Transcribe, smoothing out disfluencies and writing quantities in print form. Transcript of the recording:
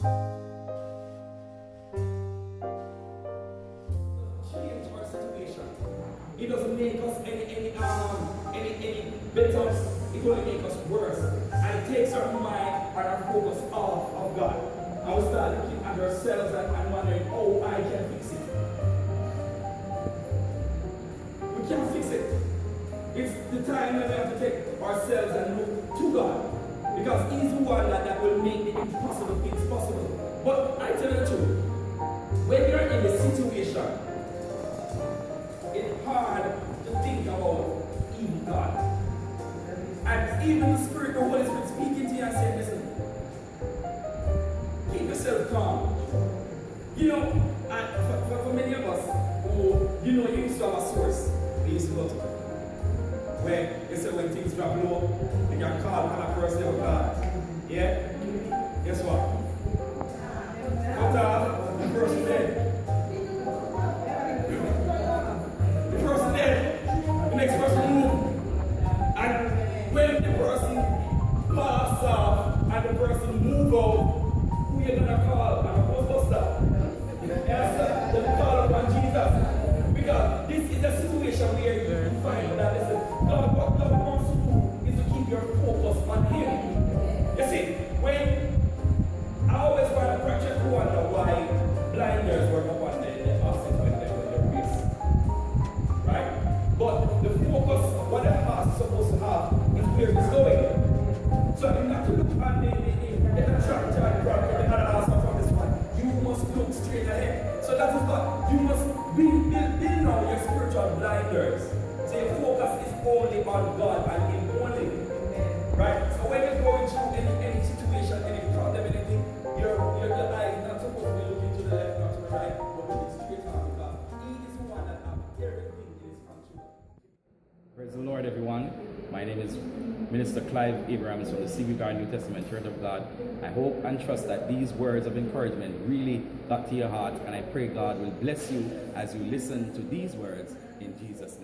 Change our situation. It doesn't make us any better. It only makes us worse. And it takes our mind and our focus off of God. And we start looking at ourselves and wondering, oh, I can fix it. We can't fix it. It's the time when we have to take ourselves and look to God. Because He's the one that will make the impossible things possible. But I tell you the truth, when you're in a situation, it's hard to think about even God. And even the Spirit, the Holy Spirit speaking to you and saying, listen, keep yourself calm. You know, and for many of us who, you know, you used to have a source we used to go to. Where you say when things drop low, you can call another person of God. Yeah? Guess what? After the person dead. The person dead, the next person move. And when the person pass off and the person move out, who you gonna call? And a Ghostbuster. Yes, they call upon Jesus. Because this is a situation where you find that listen, God, what God wants to do is to keep your focus on Him. You see, when I always want to wonder why blinders were up on the horses when they were the race. Right? But the focus, what the horse is supposed to have, is where it's going. So you have to look at the tractor and the other horse from this one. You must look straight ahead. So that is what you must build now your spiritual blinders. So your focus is only on God and Him only. Right? So when you're going through any situation, any problem, anything, your eyes not supposed to be looking to the left, not to the right, but looking straight on because He is the one that has everything in His control. Praise the Lord, everyone. My name is Minister Clive Abrahams from the Sea Garden New Testament Church of God. I hope and trust that these words of encouragement really got to your heart, and I pray God will bless you as you listen to these words in Jesus' name.